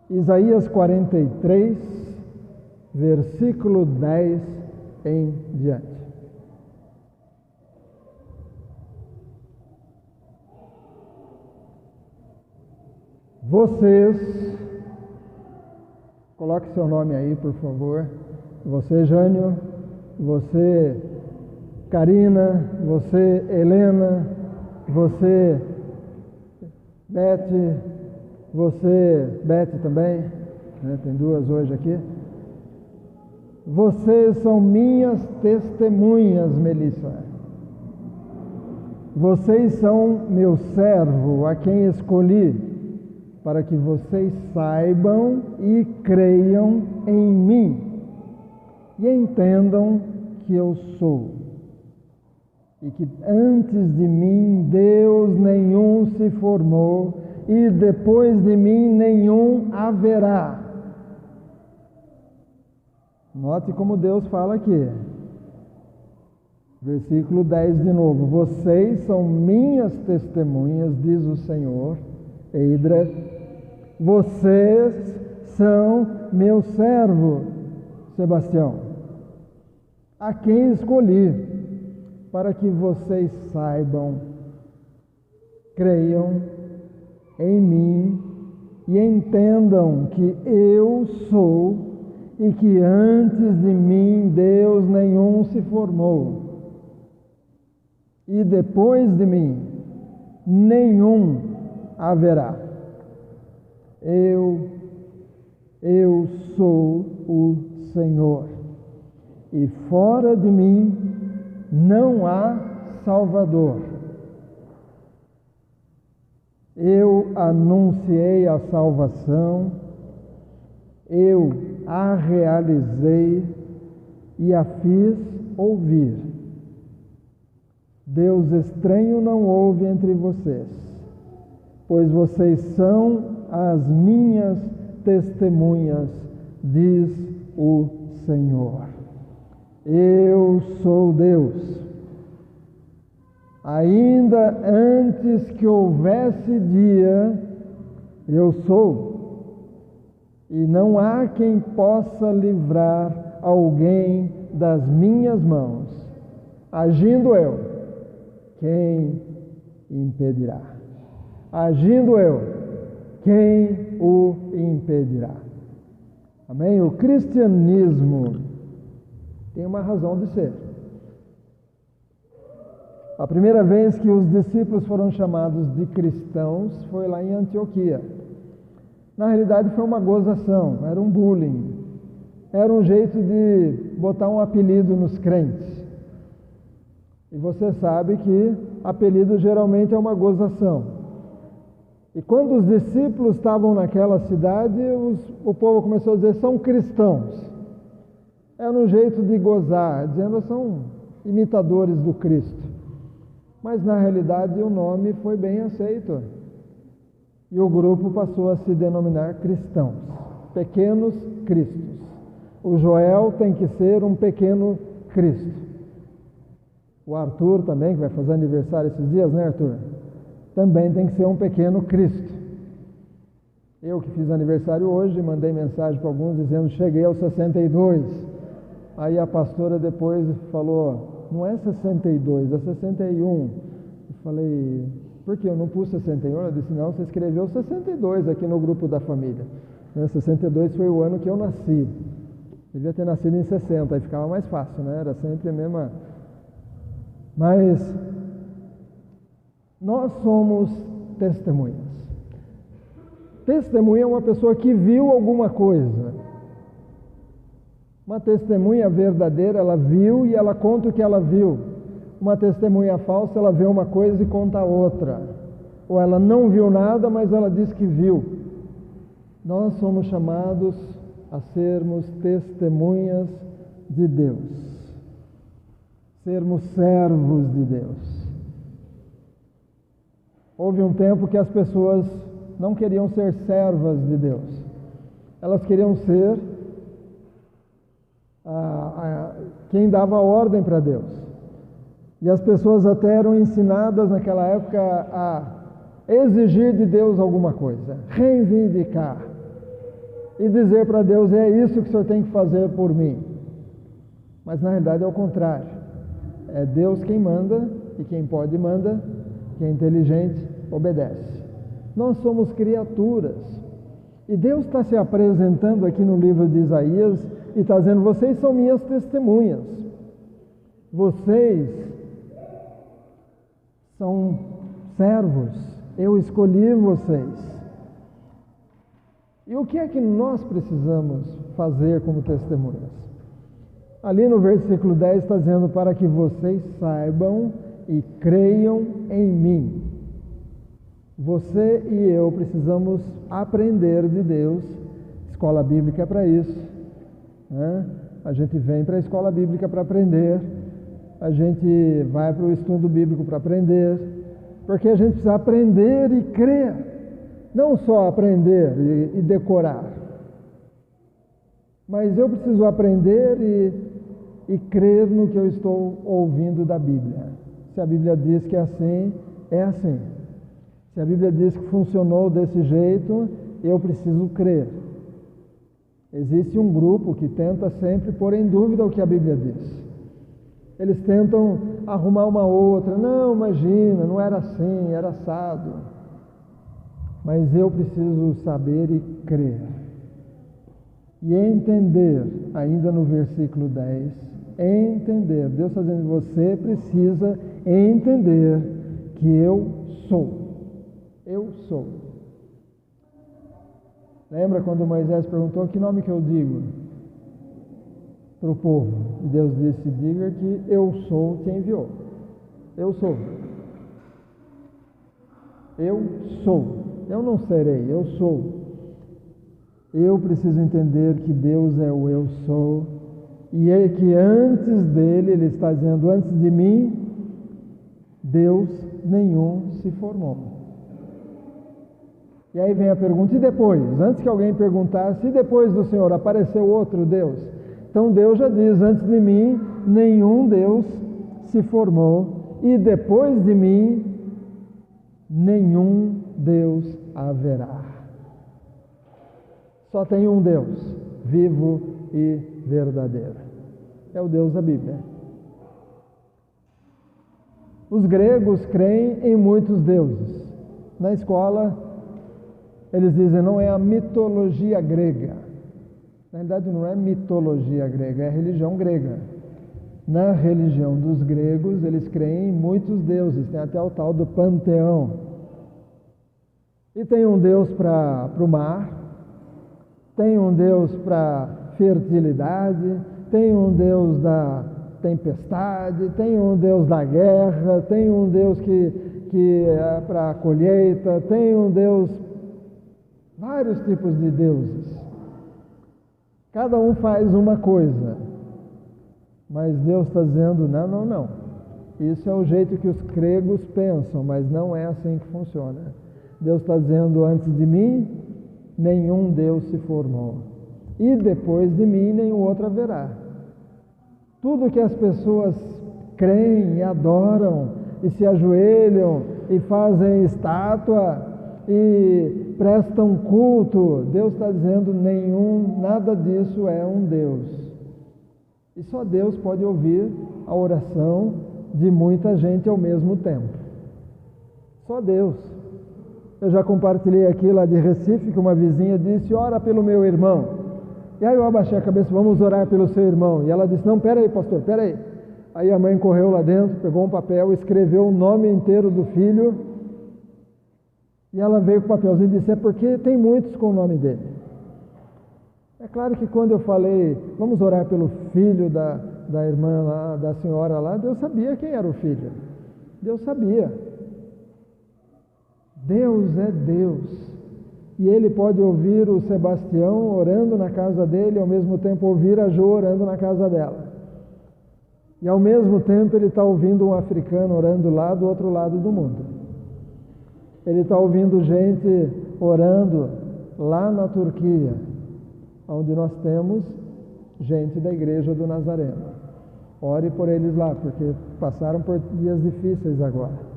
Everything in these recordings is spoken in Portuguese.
Isaías 43, versículo 10 em diante. Vocês, coloque seu nome aí, por favor. Você, Jânio, você, Karina, você, Helena, você, Beth, você, Beth também, né? Tem duas hoje aqui. Vocês são minhas testemunhas, Melissa. Vocês são meu servo, a quem escolhi, para que vocês saibam e creiam em mim e entendam que eu sou. E que antes de mim Deus nenhum se formou e depois de mim nenhum haverá. Note como Deus fala aqui. Versículo 10 de novo. Vocês são minhas testemunhas, diz o Senhor, Eidra. Vocês são meu servo, Sebastião, a quem escolhi, para que vocês saibam, creiam em mim e entendam que eu sou e que antes de mim Deus nenhum se formou e depois de mim nenhum haverá. Eu sou o Senhor, e fora de mim não há Salvador. Eu anunciei a salvação, eu a realizei e a fiz ouvir. Deus estranho não houve entre vocês, pois vocês são as minhas testemunhas, diz o Senhor. Eu sou Deus. Ainda antes que houvesse dia, eu sou. E não há quem possa livrar alguém das minhas mãos. Agindo eu, quem impedirá? Agindo eu, quem o impedirá? Amém? O cristianismo tem uma razão de ser. A primeira vez que os discípulos foram chamados de cristãos foi lá em Antioquia. Na realidade foi uma gozação, era um bullying. Era um jeito de botar um apelido nos crentes. E você sabe que apelido geralmente é uma gozação. E quando os discípulos estavam naquela cidade, o povo começou a dizer, são cristãos. Era um jeito de gozar, dizendo, são imitadores do Cristo. Mas na realidade o nome foi bem aceito. E o grupo passou a se denominar cristãos, pequenos cristos. O Joel tem que ser um pequeno Cristo. O Arthur também, que vai fazer aniversário esses dias, né, Arthur? Também tem que ser um pequeno Cristo. Eu que fiz aniversário hoje, mandei mensagem para alguns dizendo, cheguei aos 62. Aí a pastora depois falou, não é 62, é 61. Eu falei, por que eu não pus 61? Ela disse, não, você escreveu 62 aqui no grupo da família. 62 foi o ano que eu nasci. Devia ter nascido em 60, aí ficava mais fácil, né? Era sempre a mesma... Mas nós somos testemunhas. Testemunha é uma pessoa que viu alguma coisa. Uma testemunha verdadeira, ela viu e ela conta o que ela viu. Uma testemunha falsa, ela vê uma coisa e conta outra. Ou ela não viu nada, mas ela diz que viu. Nós somos chamados a sermos testemunhas de Deus. Sermos servos de Deus. Houve um tempo que as pessoas não queriam ser servas de Deus. Elas queriam ser quem dava ordem para Deus. E as pessoas até eram ensinadas naquela época a exigir de Deus alguma coisa, reivindicar. e dizer para Deus: é isso que o Senhor tem que fazer por mim. Mas na realidade é o contrário. É Deus quem manda, e quem pode manda, quem é inteligente obedece. Nós somos criaturas. E Deus está se apresentando aqui no livro de Isaías e está dizendo: vocês são minhas testemunhas. Vocês são servos. Eu escolhi vocês. E o que é que nós precisamos fazer como testemunhas? Ali no versículo 10 está dizendo: para que vocês saibam e creiam em mim. Você e eu precisamos aprender de Deus. Escola bíblica é para isso, né? A gente vem para a escola bíblica para aprender, a gente vai para o estudo bíblico para aprender, porque a gente precisa aprender e crer, não só aprender e decorar, mas eu preciso aprender e crer no que eu estou ouvindo da Bíblia. Se a Bíblia diz que é assim, é assim. Se a Bíblia diz que funcionou desse jeito, eu preciso crer. Existe um grupo que tenta sempre pôr em dúvida o que a Bíblia diz. Eles tentam arrumar uma outra. Não, imagina, não era assim, era assado. Mas eu preciso saber e crer. E entender, ainda no versículo 10, entender. Deus está dizendo: você precisa entender que eu sou. Eu sou. Lembra quando Moisés perguntou: que nome que eu digo para o povo? E Deus disse: diga que eu sou te enviou. Eu sou. Eu sou. Eu não serei, eu sou. Eu preciso entender que Deus é o eu sou. E é que antes dele, ele está dizendo: antes de mim, Deus nenhum se formou. E aí vem a pergunta: e depois? Antes que alguém perguntasse: e depois do Senhor apareceu outro Deus? Então Deus já diz: antes de mim, nenhum Deus se formou, e depois de mim, nenhum Deus haverá. Só tem um Deus, vivo e verdadeiro. É o Deus da Bíblia. Os gregos creem em muitos deuses. Na escola, eles dizem: não é a mitologia grega. Na verdade, não é mitologia grega, é a religião grega. Na religião dos gregos, eles creem em muitos deuses. Tem até o tal do panteão. E tem um Deus para o mar, tem um Deus para fertilidade, tem um Deus da tempestade, tem um Deus da guerra, tem um Deus que é para a colheita, tem um Deus... vários tipos de deuses. Cada um faz uma coisa. Mas Deus está dizendo: não, não, não. Isso é o jeito que os gregos pensam, mas não é assim que funciona. Deus está dizendo: antes de mim, nenhum Deus se formou. E depois de mim, nenhum outro haverá. Tudo que as pessoas creem e adoram, e se ajoelham, e fazem estátua, e prestam culto, Deus está dizendo: nada disso é um Deus. E só Deus pode ouvir a oração de muita gente ao mesmo tempo. Só Deus. Eu já compartilhei aqui lá de Recife, que uma vizinha disse: ora pelo meu irmão. E aí eu abaixei a cabeça: vamos orar pelo seu irmão. E ela disse: não, peraí, pastor, peraí. Aí a mãe correu lá dentro, pegou um papel, escreveu o nome inteiro do filho. E ela veio com o papelzinho e disse: é porque tem muitos com o nome dele. É claro que quando eu falei: vamos orar pelo filho da irmã lá, da senhora lá, Deus sabia quem era o filho. Deus sabia. Deus é Deus. E Ele pode ouvir o Sebastião orando na casa dele, e ao mesmo tempo ouvir a Jo orando na casa dela. E ao mesmo tempo Ele está ouvindo um africano orando lá do outro lado do mundo. Ele está ouvindo gente orando lá na Turquia, onde nós temos gente da igreja do Nazareno. Ore por eles lá, porque passaram por dias difíceis agora.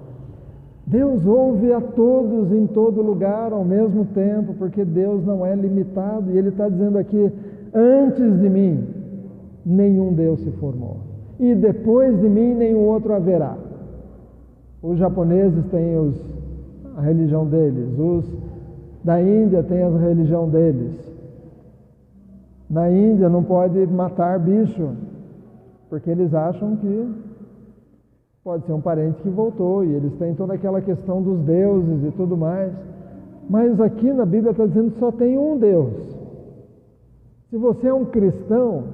Deus ouve a todos em todo lugar ao mesmo tempo, porque Deus não é limitado. E Ele está dizendo aqui: antes de mim, nenhum Deus se formou, e depois de mim, nenhum outro haverá. Os japoneses têm a religião deles, os da Índia têm a religião deles. Na Índia não pode matar bicho, porque eles acham que pode ser um parente que voltou, e eles têm toda aquela questão dos deuses e tudo mais. Mas aqui na Bíblia está dizendo que só tem um Deus. Se você é um cristão,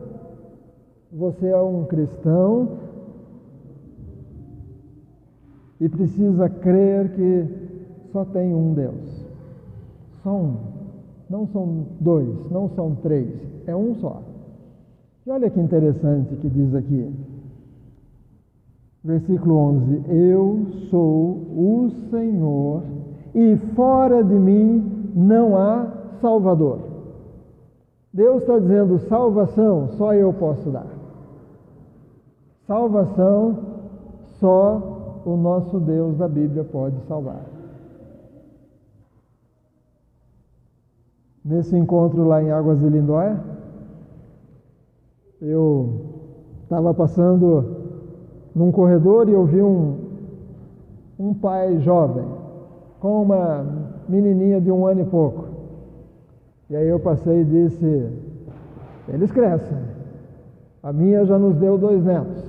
e precisa crer que só tem um Deus. Só um. Não são dois, não são três, é um só. E olha que interessante que diz aqui. Versículo 11: eu sou o Senhor, e fora de mim não há Salvador. Deus está dizendo: salvação só eu posso dar. Salvação só o nosso Deus da Bíblia pode salvar. Nesse encontro lá em Águas de Lindóia, eu estava passando num corredor e eu vi um pai jovem com uma menininha de 1 ano e pouco. E aí eu passei e disse: eles crescem, a minha já nos deu 2 netos.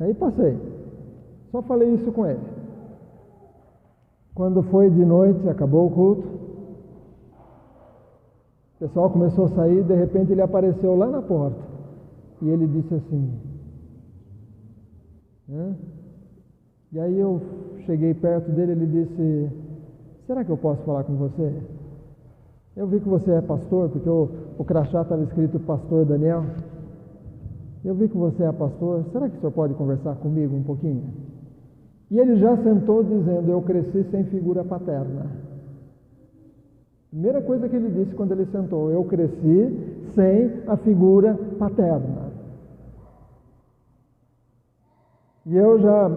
Aí passei, só falei isso com ele. Quando foi de noite, acabou o culto, o pessoal começou a sair, de repente ele apareceu lá na porta e ele disse assim: e aí eu cheguei perto dele, ele disse: será que eu posso falar com você? Eu vi que você é pastor, porque o crachá estava escrito Pastor Daniel. Eu vi que você é pastor, será que o senhor pode conversar comigo um pouquinho? E ele já sentou dizendo: eu cresci sem figura paterna. Primeira coisa que ele disse quando ele sentou: eu cresci sem a figura paterna. E eu já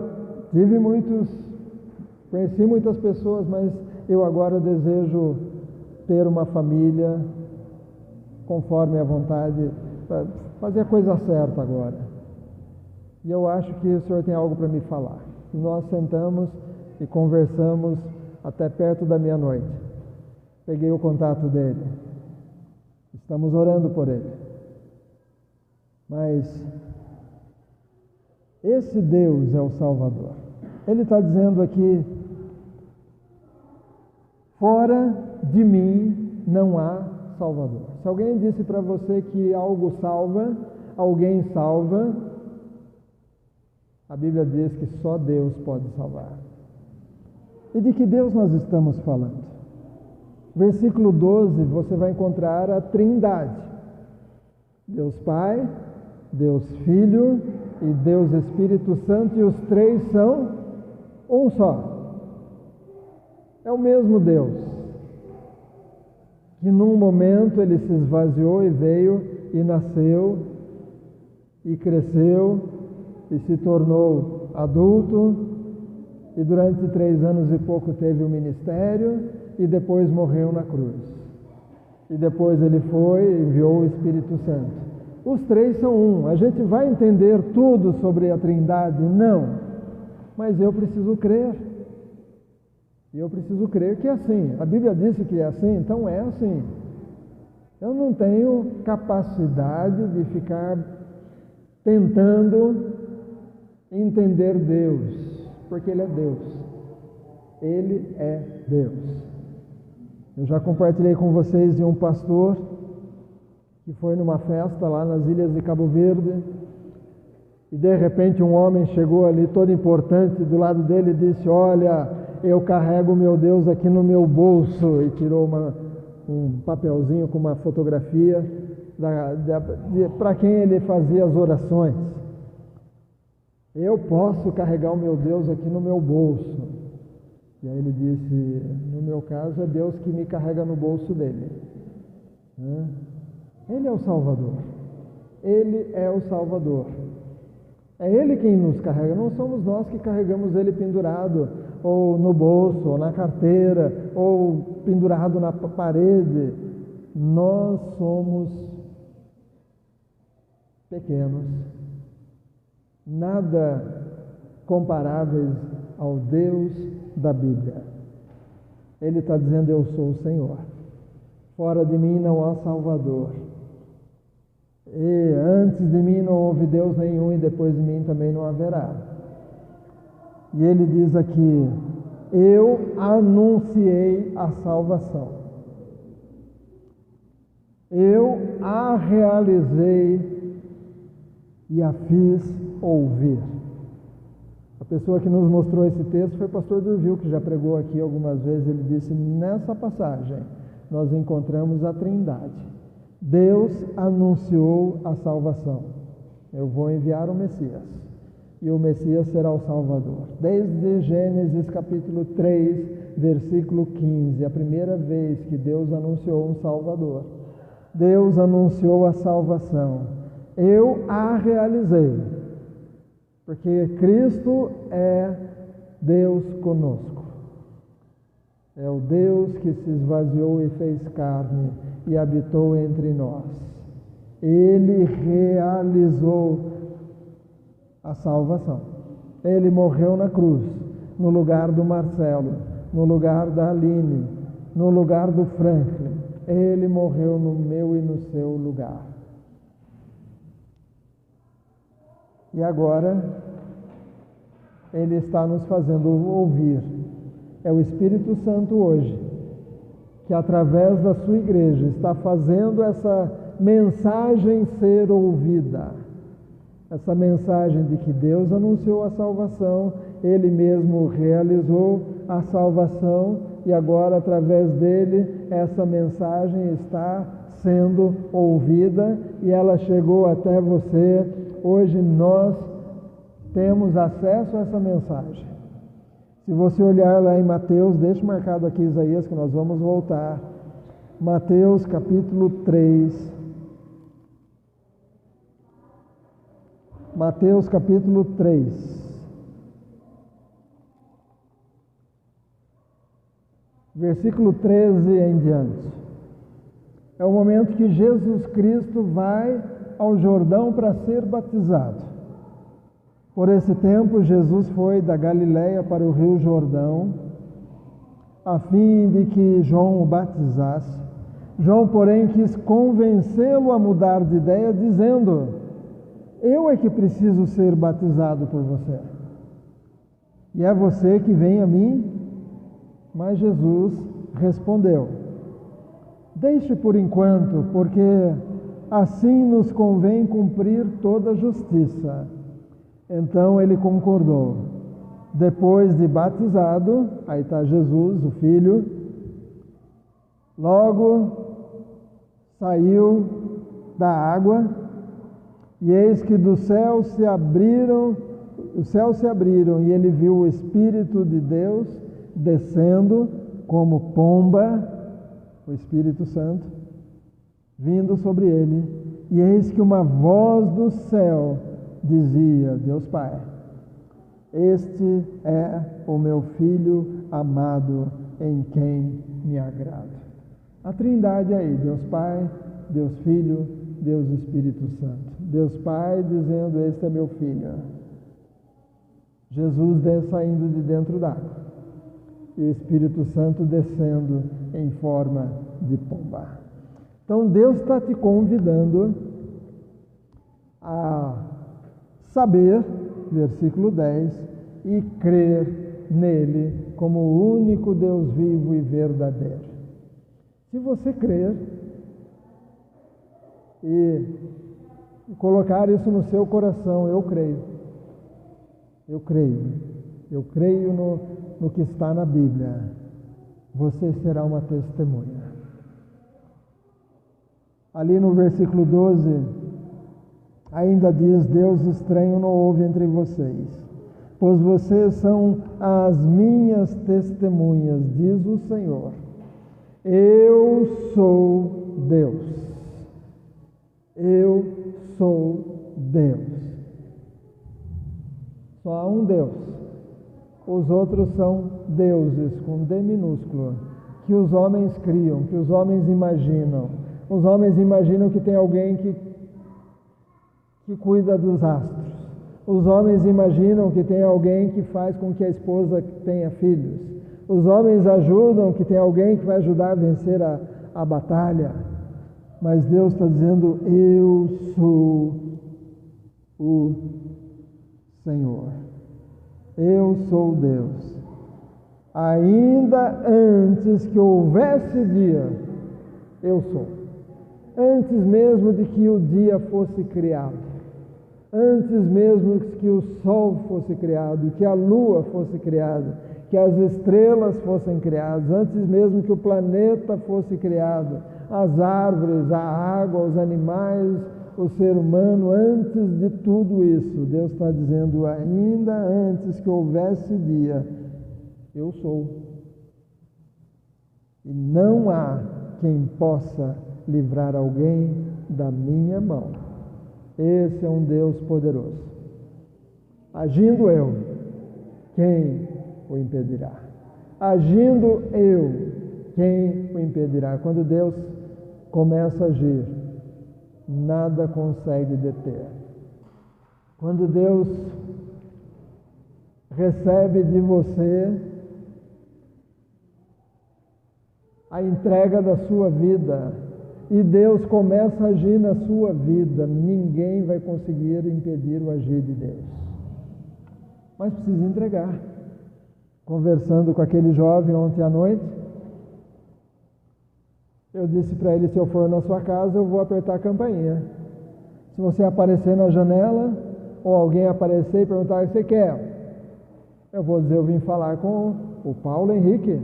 conheci muitas pessoas, mas eu agora desejo ter uma família conforme a vontade, fazer a coisa certa agora. E eu acho que o senhor tem algo para me falar. E nós sentamos e conversamos até perto da meia-noite. Peguei o contato dele. Estamos orando por ele. Mas esse Deus é o Salvador. Ele está dizendo aqui: fora de mim não há Salvador. Se alguém disse para você que algo salva, alguém salva, a Bíblia diz que só Deus pode salvar. E de que Deus nós estamos falando? Versículo 12, você vai encontrar a Trindade: Deus Pai, Deus Filho e Deus Espírito Santo, e os três são um só. É o mesmo Deus, que num momento ele se esvaziou e veio e nasceu e cresceu e se tornou adulto, e durante 3 anos e pouco teve o ministério e depois morreu na cruz. E depois ele foi e enviou o Espírito Santo. Os três são um. A gente vai entender tudo sobre a Trindade? Não. Mas eu preciso crer. E eu preciso crer que é assim. A Bíblia disse que é assim, então é assim. Eu não tenho capacidade de ficar tentando entender Deus, porque Ele é Deus. Ele é Deus. Eu já compartilhei com vocês de um pastor que foi numa festa lá nas ilhas de Cabo Verde, e de repente um homem chegou ali todo importante do lado dele e disse: olha, eu carrego o meu Deus aqui no meu bolso, e tirou um papelzinho com uma fotografia para quem ele fazia as orações. Eu posso carregar o meu Deus aqui no meu bolso. E aí ele disse: no meu caso é Deus que me carrega no bolso dele. Ele é o Salvador. Ele é o Salvador. É Ele quem nos carrega, não somos nós que carregamos Ele pendurado, ou no bolso, ou na carteira, ou pendurado na parede. Nós somos pequenos, nada comparáveis ao Deus da Bíblia. Ele está dizendo: eu sou o Senhor, fora de mim não há Salvador, e antes de mim não houve Deus nenhum, e depois de mim também não haverá. E ele diz aqui: eu anunciei a salvação, eu a realizei e a fiz ouvir. A pessoa que nos mostrou esse texto foi o pastor Durvil, que já pregou aqui algumas vezes. Ele disse: nessa passagem nós encontramos a Trindade. Deus anunciou a salvação. Eu vou enviar o Messias, e o Messias será o Salvador. Desde Gênesis capítulo 3, versículo 15, a primeira vez que Deus anunciou um Salvador, Deus anunciou a salvação. Eu a realizei, porque Cristo é Deus conosco. É o Deus que se esvaziou e fez carne e habitou entre nós. Ele realizou a salvação. Ele morreu na cruz, no lugar do Marcelo, no lugar da Aline, no lugar do Franklin. Ele morreu no meu e no seu lugar. E agora Ele está nos fazendo ouvir. É o Espírito Santo hoje, que através da sua igreja está fazendo essa mensagem ser ouvida. Essa mensagem de que Deus anunciou a salvação, Ele mesmo realizou a salvação, e agora através dele essa mensagem está sendo ouvida e ela chegou até você. Hoje nós temos acesso a essa mensagem. Se você olhar lá em Mateus, deixa marcado aqui Isaías, que nós vamos voltar. Mateus capítulo 3. Mateus capítulo 3. Versículo 13 em diante. É o momento que Jesus Cristo vai ao Jordão para ser batizado. Por esse tempo, Jesus foi da Galileia para o Rio Jordão, a fim de que João o batizasse. João, porém, quis convencê-lo a mudar de ideia, dizendo: eu é que preciso ser batizado por você, e é você que vem a mim? Mas Jesus respondeu: deixe por enquanto, porque assim nos convém cumprir toda a justiça. Então ele concordou. Depois de batizado, aí está Jesus, o Filho, logo saiu da água, e eis que do céu se abriram, os céus se abriram, e ele viu o Espírito de Deus descendo como pomba, o Espírito Santo, vindo sobre ele, e eis que uma voz do céu dizia: Deus Pai, este é o meu Filho amado, em quem me agrado. A Trindade aí, Deus Pai, Deus Filho, Deus Espírito Santo. Deus Pai dizendo: este é meu Filho. Jesus saindo de dentro d'água, e o Espírito Santo descendo em forma de pomba. Então Deus está te convidando a saber, versículo 10, e crer nele como o único Deus vivo e verdadeiro. Se você crer e colocar isso no seu coração: eu creio no que está na Bíblia, você será uma testemunha. Ali no versículo 12, ainda diz: Deus estranho não houve entre vocês, pois vocês são as minhas testemunhas, diz o Senhor. Eu sou Deus. Eu sou Deus. Só há um Deus. Os outros são deuses, com D minúsculo, que os homens criam, que os homens imaginam. Os homens imaginam que tem alguém que cuida dos astros. Os homens imaginam que tem alguém que faz com que a esposa tenha filhos. Os homens ajudam que tem alguém que vai ajudar a vencer a batalha. Mas Deus está dizendo, eu sou o Senhor. Eu sou Deus. Ainda antes que houvesse dia, eu sou. Antes mesmo de que o dia fosse criado. Antes mesmo que o sol fosse criado, que a lua fosse criada, que as estrelas fossem criadas, antes mesmo que o planeta fosse criado, as árvores, a água, os animais, o ser humano, antes de tudo isso, Deus está dizendo, ainda antes que houvesse dia, eu sou. E não há quem possa livrar alguém da minha mão. Esse é um Deus poderoso. Agindo eu, quem o impedirá? Agindo eu, quem o impedirá? Quando Deus começa a agir, nada consegue deter. Quando Deus recebe de você a entrega da sua vida e Deus começa a agir na sua vida, ninguém vai conseguir impedir o agir de Deus. Mas precisa entregar. Conversando com aquele jovem ontem à noite, eu disse para ele, se eu for na sua casa, eu vou apertar a campainha. Se você aparecer na janela, ou alguém aparecer e perguntar o que você quer, eu vou dizer, eu vim falar com o Paulo Henrique.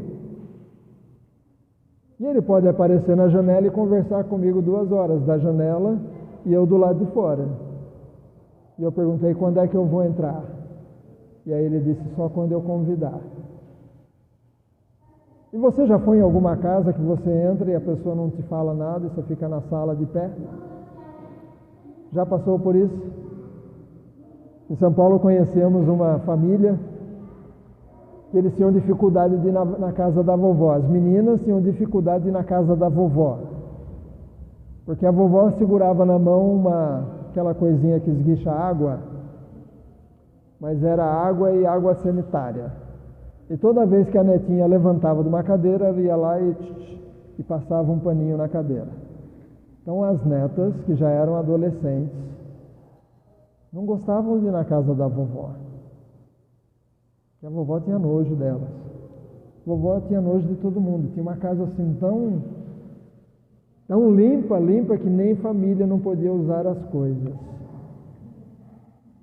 E ele pode aparecer na janela e conversar comigo 2 horas da janela e eu do lado de fora. E eu perguntei, quando é que eu vou entrar? E aí ele disse, só quando eu convidar. E você já foi em alguma casa que você entra e a pessoa não te fala nada e você fica na sala de pé? Já passou por isso? Em São Paulo conhecemos uma família que eles tinham dificuldade de ir na casa da vovó. As meninas tinham dificuldade de ir na casa da vovó. Porque a vovó segurava na mão aquela coisinha que esguicha água, mas era água e água sanitária. E toda vez que a netinha levantava de uma cadeira, ela ia lá e passava um paninho na cadeira. Então as netas, que já eram adolescentes, não gostavam de ir na casa da vovó. Porque a vovó tinha nojo delas. A vovó tinha nojo de todo mundo. Tinha uma casa assim tão limpa que nem família não podia usar as coisas.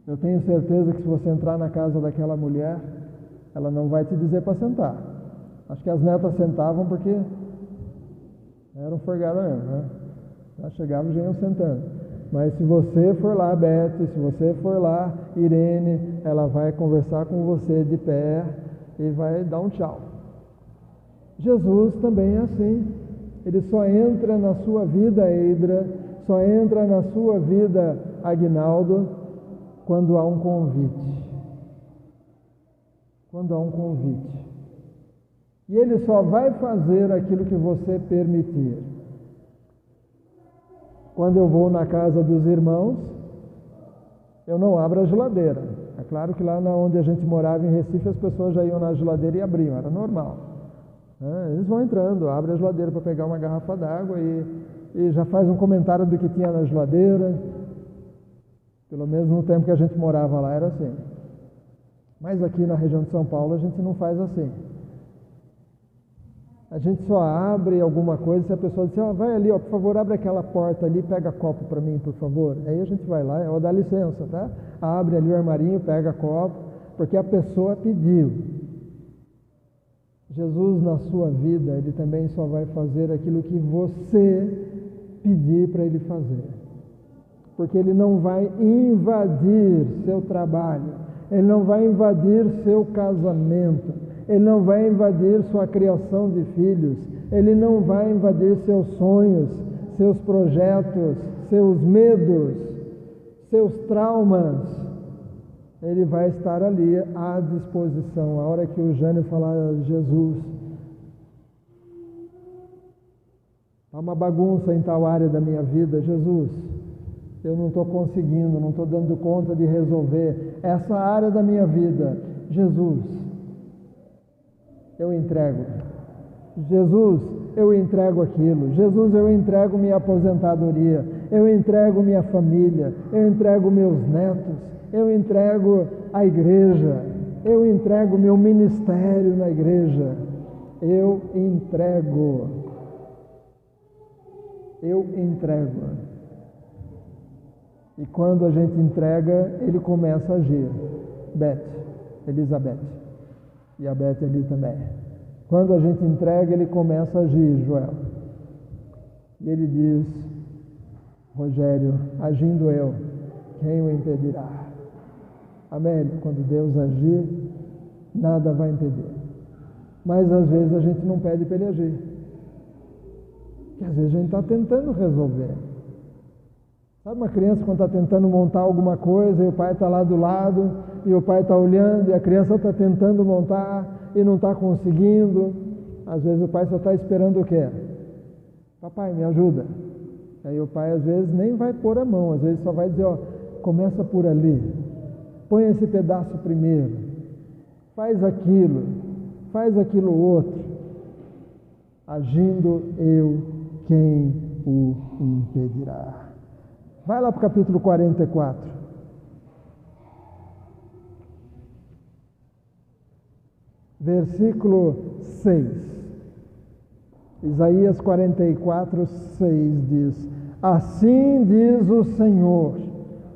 Eu tenho certeza que se você entrar na casa daquela mulher, ela não vai te dizer para sentar. Acho que as netas sentavam porque eram forgadas, né? Já chegavam e já iam sentando. Mas se você for lá, Beth, se você for lá, Irene, ela vai conversar com você de pé e vai dar um tchau. Jesus também é assim. Ele só entra na sua vida, Eidra, só entra na sua vida, Aguinaldo, quando há um convite. Quando há um convite. E ele só vai fazer aquilo que você permitir. Quando eu vou na casa dos irmãos, eu não abro a geladeira. É claro que lá onde a gente morava em Recife, as pessoas já iam na geladeira e abriam, era normal. Eles vão entrando, abrem a geladeira para pegar uma garrafa d'água e já faz um comentário do que tinha na geladeira. Pelo menos no tempo que a gente morava lá era assim. Mas aqui na região de São Paulo a gente não faz assim. A gente só abre alguma coisa se a pessoa disser, vai ali, por favor, abre aquela porta ali, pega copo para mim, por favor. Aí a gente vai lá, dá licença, tá? Abre ali o armarinho, pega copo, porque a pessoa pediu. Jesus na sua vida, ele também só vai fazer aquilo que você pedir para ele fazer. Porque ele não vai invadir seu trabalho, ele não vai invadir seu casamento, ele não vai invadir sua criação de filhos, ele não vai invadir seus sonhos, seus projetos, seus medos, seus traumas. ele vai estar ali à disposição. A hora que o Jânio falar, Jesus, há uma bagunça em tal área da minha vida, Jesus, eu não estou conseguindo, não estou dando conta de resolver essa área da minha vida. Jesus, eu entrego. Jesus, eu entrego aquilo. Jesus, eu entrego minha aposentadoria. Eu entrego minha família. Eu entrego meus netos. Eu entrego a igreja. Eu entrego meu ministério na igreja. Eu entrego. Eu entrego. E quando a gente entrega, ele começa a agir. Beth, Elizabeth. E a Beth ali também. Quando a gente entrega, ele começa a agir, Joel. E ele diz, Rogério, agindo eu, quem o impedirá? Amélio, quando Deus agir, nada vai impedir. Mas às vezes a gente não pede para ele agir. Porque às vezes a gente está tentando resolver. Sabe uma criança quando está tentando montar alguma coisa e o pai está lá do lado e o pai está olhando e a criança está tentando montar e não está conseguindo? Às vezes o pai só está esperando o quê? Papai, me ajuda. Aí o pai às vezes nem vai pôr a mão, às vezes só vai dizer, ó, começa por ali, põe esse pedaço primeiro, faz aquilo outro. Agindo eu, quem o impedirá? Vai lá para o capítulo 44. Versículo 6. Isaías 44, 6 diz: assim diz o Senhor,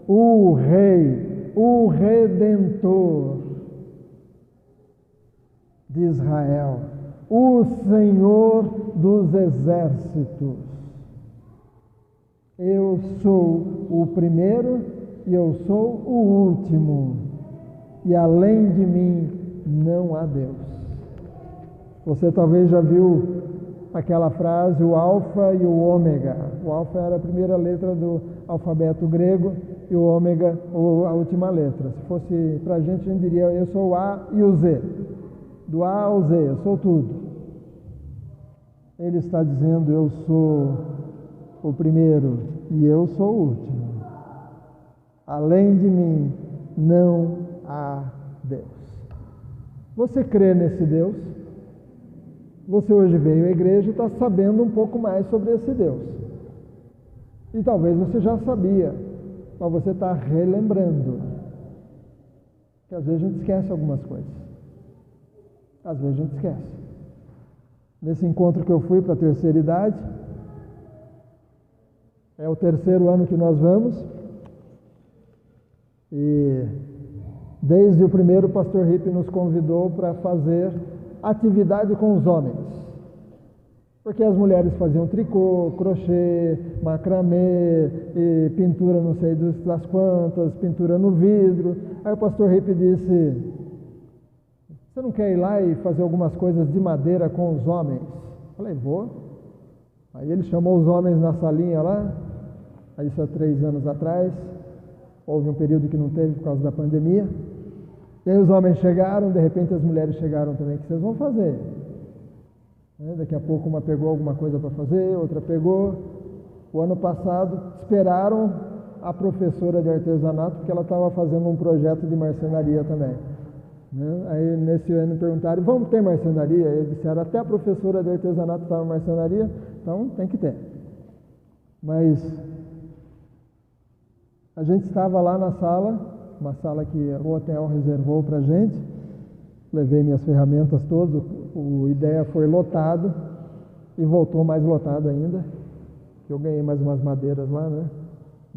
o Rei, o Redentor de Israel, o Senhor dos exércitos. Eu sou o primeiro e eu sou o último, e além de mim não há Deus. Você talvez já viu aquela frase, o alfa e o ômega. O alfa era a primeira letra do alfabeto grego e o ômega a última letra. Se fosse para a gente diria, eu sou o A e o Z. Do A ao Z, eu sou tudo. Ele está dizendo, eu sou o primeiro e eu sou o último. Além de mim não há Deus. Você crê nesse Deus? Você hoje veio à igreja e está sabendo um pouco mais sobre esse Deus. E talvez você já sabia, mas você está relembrando. Porque às vezes a gente esquece algumas coisas. Às vezes a gente esquece. Nesse encontro que eu fui para a terceira idade, é o terceiro ano que nós vamos, e desde o primeiro o pastor Ripe nos convidou para fazer atividade com os homens, porque as mulheres faziam tricô, crochê, macramê, e pintura não sei das quantas, pintura no vidro. Aí o pastor Ripe disse, você não quer ir lá e fazer algumas coisas de madeira com os homens? Eu falei, vou. Aí ele chamou os homens na salinha lá, isso há 3 anos atrás, houve um período que não teve por causa da pandemia, e aí os homens chegaram, de repente as mulheres chegaram também, o que vocês vão fazer? Daqui a pouco uma pegou alguma coisa para fazer, outra pegou. O ano passado esperaram a professora de artesanato, porque ela estava fazendo um projeto de marcenaria também. Aí nesse ano perguntaram, vamos ter marcenaria? Eles disseram, até a professora de artesanato estava em marcenaria, então tem que ter. Mas a gente estava lá na sala, uma sala que o hotel reservou para a gente, levei minhas ferramentas todas, o IDEA foi lotado e voltou mais lotado ainda, eu ganhei mais umas madeiras lá, né?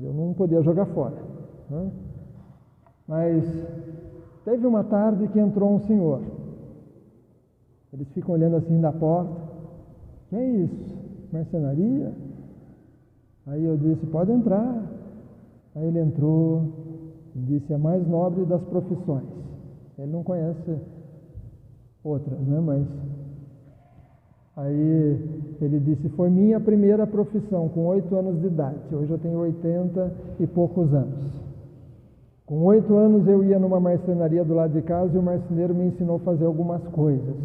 Eu não podia jogar fora, né? Mas teve uma tarde que entrou um senhor, eles ficam olhando assim da porta, que é isso? Marcenaria? Aí eu disse, pode entrar. Aí ele entrou e disse, a mais nobre das profissões. Ele não conhece outras, né? Mas aí ele disse, foi minha primeira profissão, com 8 anos de idade. Hoje eu tenho 80 e poucos anos. Com 8 anos eu ia numa marcenaria do lado de casa e o marceneiro me ensinou a fazer algumas coisas.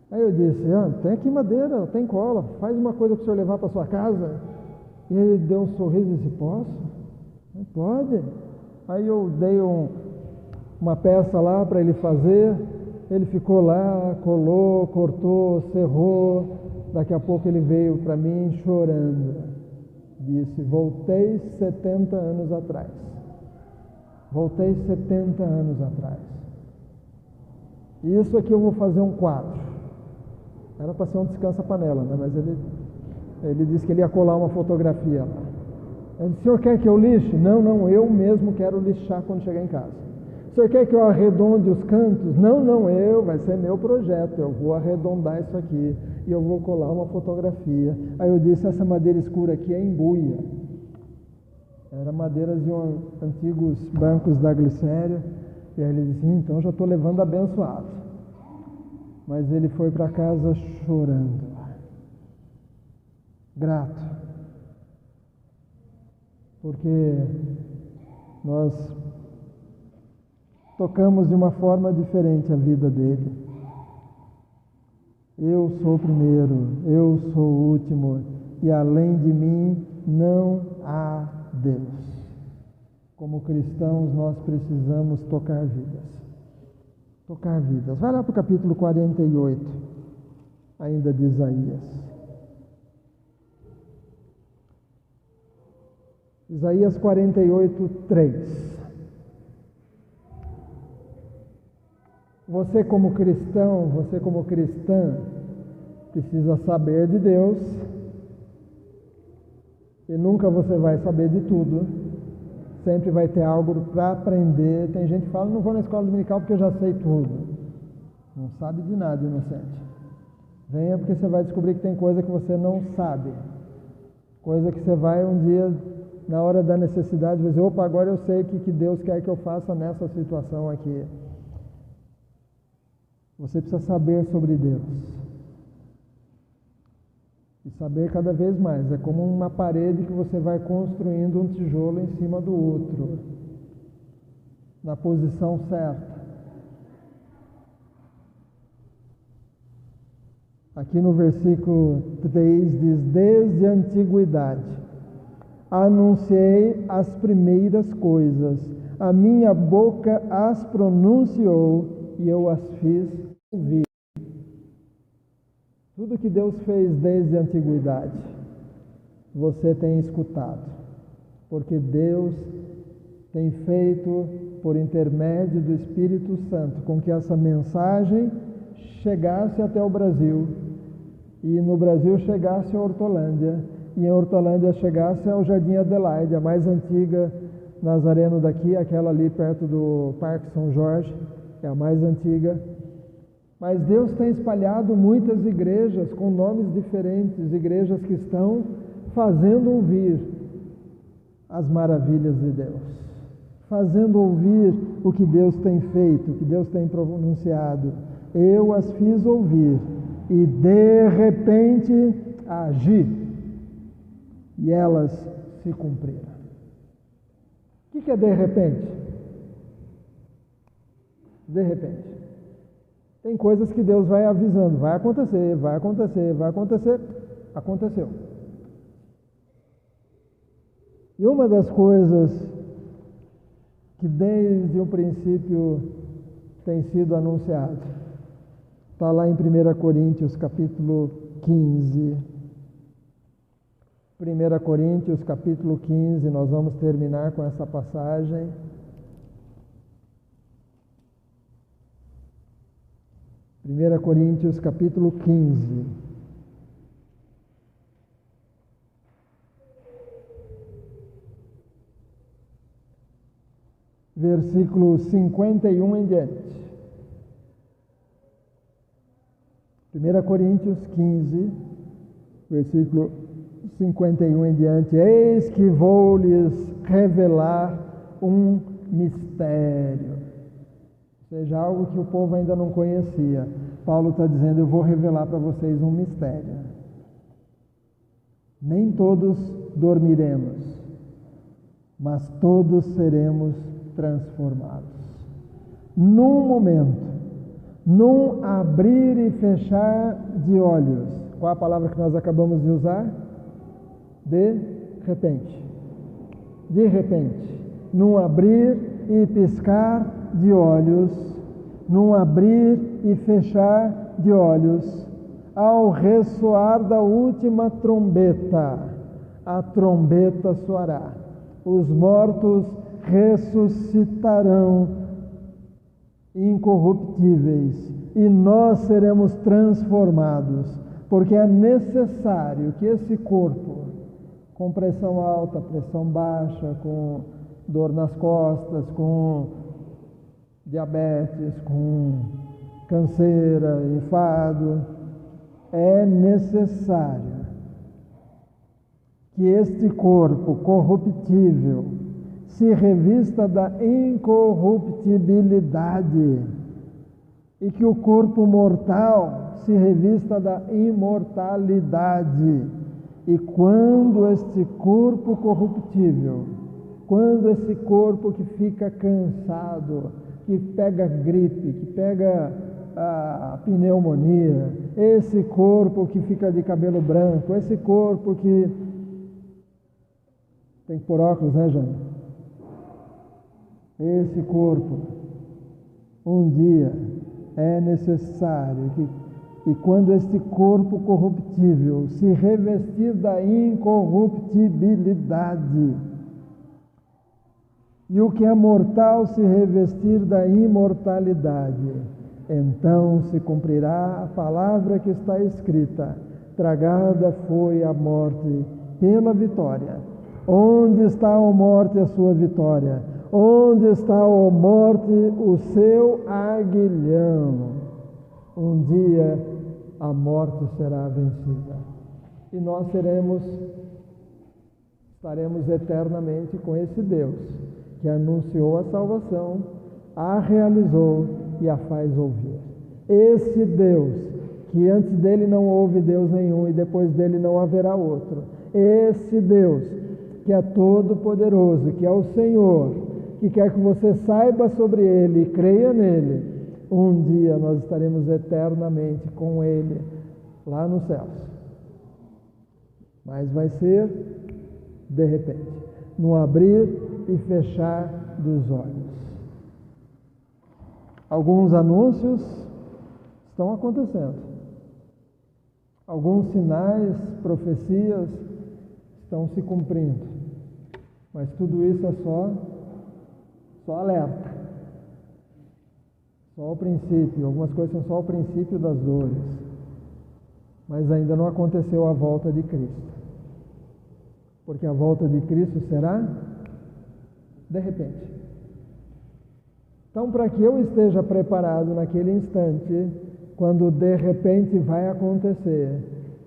Aí eu disse, tem aqui madeira, tem cola, faz uma coisa para o senhor levar para sua casa. E ele deu um sorriso e disse, posso? Pode. Aí eu dei uma peça lá para ele fazer, ele ficou lá, colou, cortou, serrou. Daqui a pouco ele veio para mim chorando. Disse, voltei 70 anos atrás. Voltei 70 anos atrás. E isso aqui eu vou fazer um quadro. Era para ser um descansa-panela, né? Mas ele disse que ele ia colar uma fotografia lá. Eu disse, o senhor quer que eu lixe? Não, eu mesmo quero lixar quando chegar em casa. O senhor quer que eu arredonde os cantos? Não, vai ser meu projeto, eu vou arredondar isso aqui e eu vou colar uma fotografia. Aí eu disse, essa madeira escura aqui é embuia. Era madeiras de antigos bancos da glicério. E aí ele disse, então já estou levando abençoado. Mas ele foi para casa chorando, grato, porque nós tocamos de uma forma diferente a vida dele. Eu sou o primeiro, eu sou o último, e além de mim não há Deus. Como cristãos, nós precisamos tocar vidas. Tocar vidas. Vai lá para o capítulo 48, ainda de Isaías. Isaías 48, 3. Você como cristão, você como cristã, precisa saber de Deus, e nunca você vai saber de tudo. Sempre vai ter algo para aprender. Tem gente que fala, não vou na escola dominical porque eu já sei tudo. Não sabe de nada, inocente. Venha porque você vai descobrir que tem coisa que você não sabe. Coisa que você vai um dia, na hora da necessidade, dizer, opa, agora eu sei o que Deus quer que eu faça nessa situação aqui. Você precisa saber sobre Deus. E saber cada vez mais. É como uma parede que você vai construindo um tijolo em cima do outro, na posição certa. Aqui no versículo 3 diz, desde a antiguidade anunciei as primeiras coisas, a minha boca as pronunciou e eu as fiz ouvir. Tudo que Deus fez desde a antiguidade, você tem escutado, porque Deus tem feito, por intermédio do Espírito Santo, com que essa mensagem chegasse até o Brasil, e no Brasil chegasse a Hortolândia, e em Hortolândia chegasse ao Jardim Adelaide, a mais antiga Nazareno daqui, aquela ali perto do Parque São Jorge, é a mais antiga. Mas Deus tem espalhado muitas igrejas com nomes diferentes, igrejas que estão fazendo ouvir as maravilhas de Deus, fazendo ouvir o que Deus tem feito, o que Deus tem pronunciado. Eu as fiz ouvir e de repente agi, e elas se cumpriram. O que é de repente? De repente. Tem coisas que Deus vai avisando, vai acontecer, vai acontecer, vai acontecer. Aconteceu. E uma das coisas que desde o princípio tem sido anunciado, está lá em 1 Coríntios capítulo 15. 1 Coríntios capítulo 15, nós vamos terminar com essa passagem. 1 Coríntios capítulo 15. Versículo 51 em diante. 1 Coríntios 15, versículo 51 em diante. Eis que vou lhes revelar um mistério. Ou seja, algo que o povo ainda não conhecia. Paulo está dizendo, eu vou revelar para vocês um mistério. Nem todos dormiremos, mas todos seremos transformados. Num momento, num abrir e fechar de olhos. Qual a palavra que nós acabamos de usar? De repente. De repente. Num abrir e piscar de olhos, num abrir e fechar de olhos, ao ressoar da última trombeta, a trombeta soará. Os mortos ressuscitarão incorruptíveis e nós seremos transformados, porque é necessário que esse corpo, com pressão alta, pressão baixa, com dor nas costas, com diabetes, com canseira, enfado, é necessário que este corpo corruptível se revista da incorruptibilidade e que o corpo mortal se revista da imortalidade. E quando este corpo corruptível, quando esse corpo que fica cansado, que pega gripe, que pega a pneumonia, esse corpo que fica de cabelo branco, esse corpo que tem que pôr óculos, né, Jane? Esse corpo, um dia é necessário que, e quando este corpo corruptível se revestir da incorruptibilidade, e o que é mortal se revestir da imortalidade, então se cumprirá a palavra que está escrita: tragada foi a morte pela vitória. Onde está, ó morte, a sua vitória? Onde está, ó morte, o seu aguilhão? Um dia a morte será vencida e nós estaremos eternamente com esse Deus que anunciou a salvação, a realizou e a faz ouvir. Esse Deus que antes dele não houve Deus nenhum e depois dele não haverá outro. Esse Deus que é todo poderoso, que é o Senhor, que quer que você saiba sobre Ele e creia nele. Um dia nós estaremos eternamente com Ele lá nos céus. Mas vai ser de repente, no abrir e fechar dos olhos. Alguns anúncios estão acontecendo. Alguns sinais, profecias estão se cumprindo. Mas tudo isso é só alerta. Só o princípio. Algumas coisas são só o princípio das dores. Mas ainda não aconteceu a volta de Cristo. Porque a volta de Cristo será de repente. Então, para que eu esteja preparado naquele instante, quando de repente vai acontecer,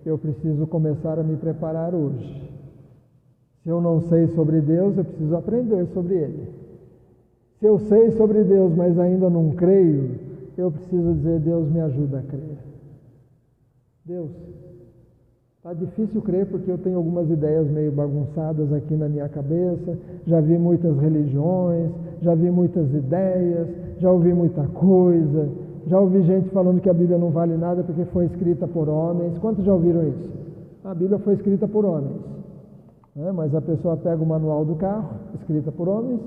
eu preciso começar a me preparar hoje. Se eu não sei sobre Deus, eu preciso aprender sobre Ele. Se eu sei sobre Deus, mas ainda não creio, eu preciso dizer: Deus, me ajuda a crer. Deus, está difícil crer porque eu tenho algumas ideias meio bagunçadas aqui na minha cabeça, já vi muitas religiões, já vi muitas ideias, já ouvi muita coisa, já ouvi gente falando que a Bíblia não vale nada porque foi escrita por homens. Quantos já ouviram isso? A Bíblia foi escrita por homens, né? Mas a pessoa pega o manual do carro, escrita por homens,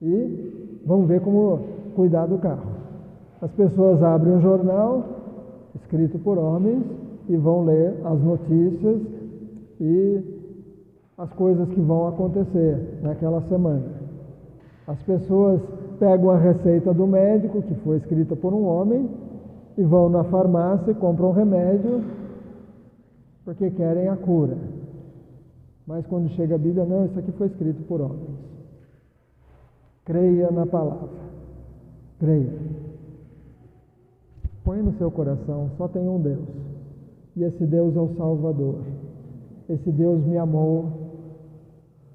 e vão ver como cuidar do carro. As pessoas abrem um jornal, escrito por homens, e vão ler as notícias e as coisas que vão acontecer naquela semana. As pessoas pegam a receita do médico, que foi escrita por um homem, e vão na farmácia e compram um remédio porque querem a cura. Mas quando chega a Bíblia, não, isso aqui foi escrito por homens. Creia na palavra. Creia. Põe no seu coração, só tem um Deus. E esse Deus é o Salvador. Esse Deus me amou.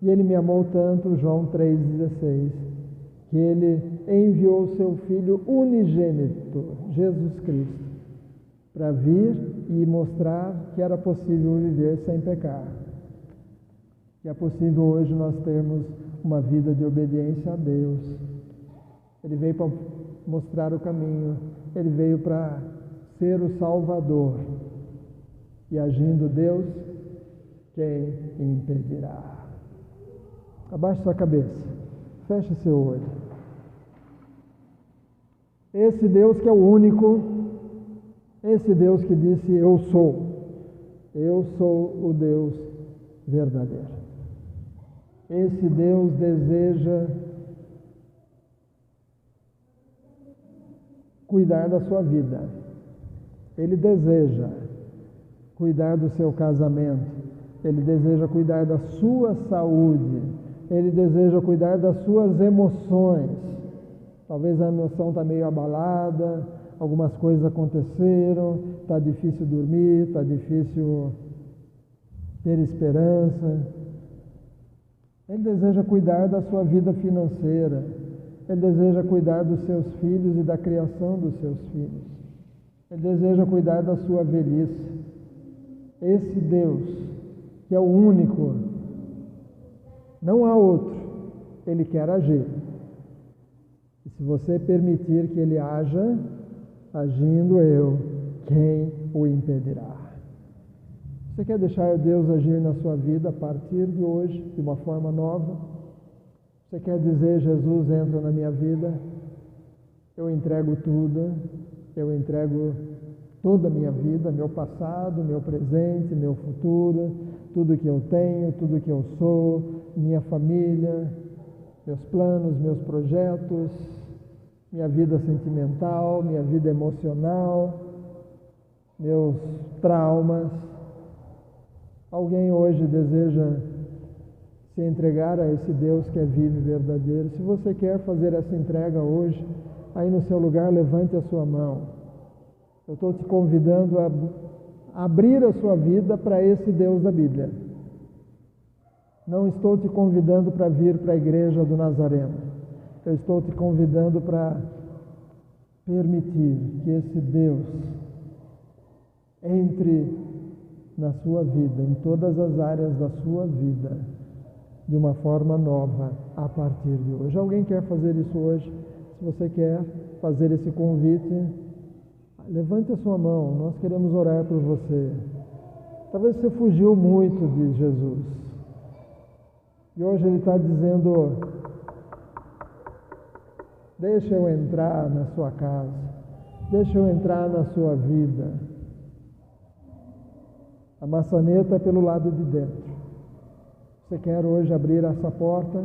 E Ele me amou tanto, João 3,16, que Ele enviou o seu Filho unigênito, Jesus Cristo, para vir e mostrar que era possível viver sem pecar. Que é possível hoje nós termos uma vida de obediência a Deus. Ele veio para mostrar o caminho, ele veio para ser o Salvador. E agindo Deus, quem impedirá? Abaixe sua cabeça, feche seu olho. Esse Deus que é o único, esse Deus que disse: eu sou o Deus verdadeiro. Esse Deus deseja cuidar da sua vida. Ele deseja cuidar do seu casamento. Ele deseja cuidar da sua saúde. Ele deseja cuidar das suas emoções. Talvez a emoção está meio abalada, algumas coisas aconteceram, está difícil dormir, está difícil ter esperança. Ele deseja cuidar da sua vida financeira. Ele deseja cuidar dos seus filhos e da criação dos seus filhos. Ele deseja cuidar da sua velhice. Esse Deus, que é o único, não há outro, Ele quer agir. E se você permitir que Ele haja, agindo eu, quem o impedirá? Você quer deixar Deus agir na sua vida a partir de hoje, de uma forma nova? Você quer dizer: Jesus, entra na minha vida, eu entrego tudo, eu entrego toda a minha vida, meu passado, meu presente, meu futuro, tudo que eu tenho, tudo que eu sou, minha família, meus planos, meus projetos, minha vida sentimental, minha vida emocional, meus traumas. Alguém hoje deseja se entregar a esse Deus que é vivo e verdadeiro? Se você quer fazer essa entrega hoje, aí no seu lugar, levante a sua mão. Eu estou te convidando a abrir a sua vida para esse Deus da Bíblia. Não estou te convidando para vir para a igreja do Nazareno. Eu estou te convidando para permitir que esse Deus entre na sua vida, em todas as áreas da sua vida, de uma forma nova a partir de hoje. Alguém quer fazer isso hoje? Se você quer fazer esse convite, levante a sua mão, nós queremos orar por você. Talvez você fugiu muito de Jesus. E hoje Ele está dizendo: deixa eu entrar na sua casa, deixa eu entrar na sua vida. A maçaneta é pelo lado de dentro. Você quer hoje abrir essa porta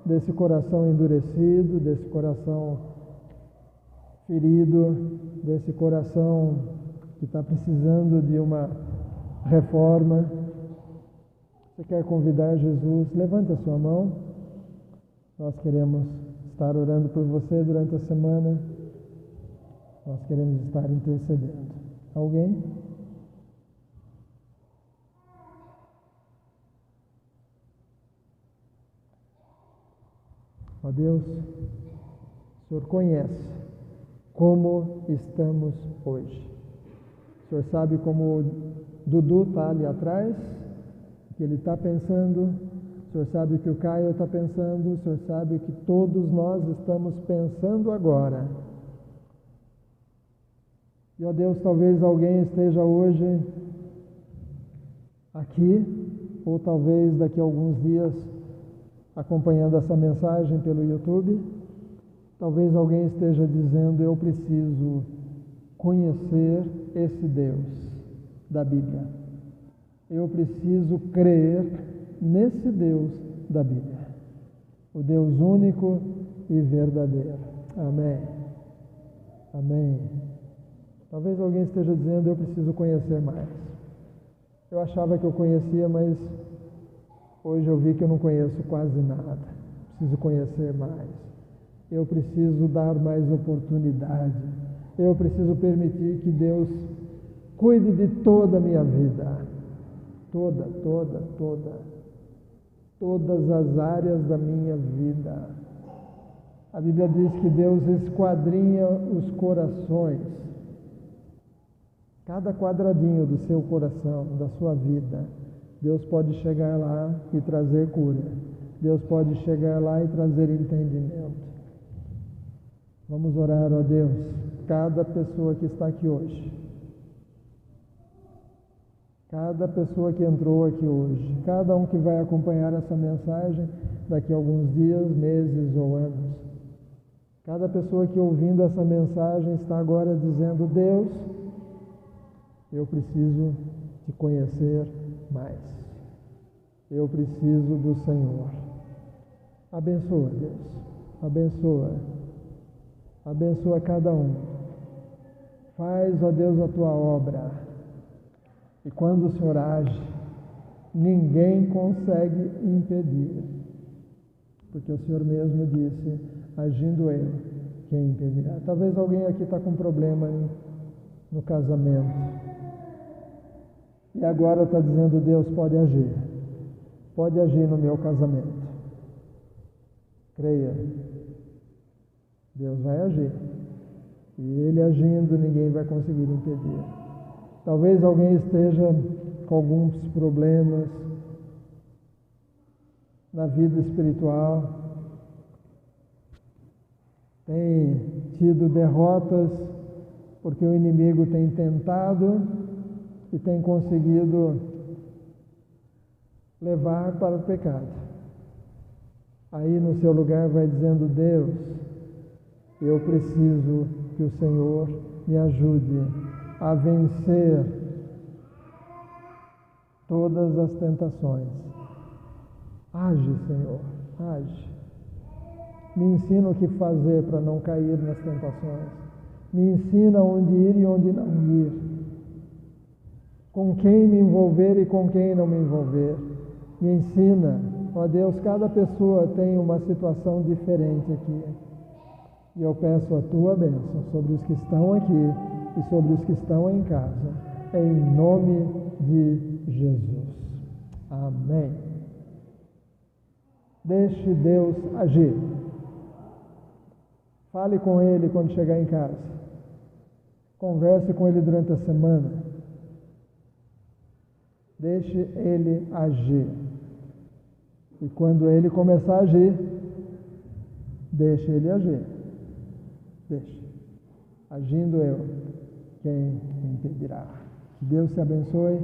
desse coração endurecido, desse coração ferido, desse coração que está precisando de uma reforma? Você quer convidar Jesus? Levante a sua mão. Nós queremos estar orando por você durante a semana. Nós queremos estar intercedendo. Alguém? Ó Deus, o Senhor conhece como estamos hoje. O Senhor sabe como o Dudu está ali atrás, que ele está pensando. O Senhor sabe o que o Caio está pensando. O Senhor sabe o que todos nós estamos pensando agora. E, ó Deus, talvez alguém esteja hoje aqui, ou talvez daqui a alguns dias acompanhando essa mensagem pelo YouTube. Talvez alguém esteja dizendo: eu preciso conhecer esse Deus da Bíblia. Eu preciso crer nesse Deus da Bíblia. O Deus único e verdadeiro. Amém. Amém. Talvez alguém esteja dizendo: eu preciso conhecer mais. Eu achava que eu conhecia, mas hoje eu vi que eu não conheço quase nada. Preciso conhecer mais. Eu preciso dar mais oportunidade. Eu preciso permitir que Deus cuide de toda a minha vida. Todas as áreas da minha vida. A Bíblia diz que Deus esquadrinha os corações. Cada quadradinho do seu coração, da sua vida, Deus pode chegar lá e trazer cura. Deus pode chegar lá e trazer entendimento. Vamos orar, ó Deus, cada pessoa que está aqui hoje, cada pessoa que entrou aqui hoje, cada um que vai acompanhar essa mensagem daqui a alguns dias, meses ou anos. Cada pessoa que ouvindo essa mensagem está agora dizendo: Deus, eu preciso te conhecer mais. Eu preciso do Senhor. Abençoa, Deus. Abençoa. Abençoa cada um. Faz, ó Deus, a tua obra. E quando o Senhor age, ninguém consegue impedir. Porque o Senhor mesmo disse: agindo eu, quem impedirá? Talvez alguém aqui está com problema no casamento. E agora está dizendo: Deus pode agir. Pode agir no meu casamento. Creia. Deus vai agir. E Ele agindo, ninguém vai conseguir impedir. Talvez alguém esteja com alguns problemas na vida espiritual, tem tido derrotas porque o inimigo tem tentado e tem conseguido levar para o pecado. Aí no seu lugar vai dizendo: Deus, eu preciso que o Senhor me ajude a vencer todas as tentações. Age, Senhor, age. Me ensina o que fazer para não cair nas tentações. Me ensina onde ir e onde não ir. Com quem me envolver e com quem não me envolver. Me ensina. Ó Deus, cada pessoa tem uma situação diferente aqui. E eu peço a tua bênção sobre os que estão aqui e sobre os que estão em casa. Em nome de Jesus. Amém. Deixe Deus agir. Fale com Ele quando chegar em casa. Converse com Ele durante a semana. Deixe Ele agir. E quando Ele começar a agir, deixe Ele agir. Deixe. Agindo eu, quem impedirá? Que Deus te abençoe.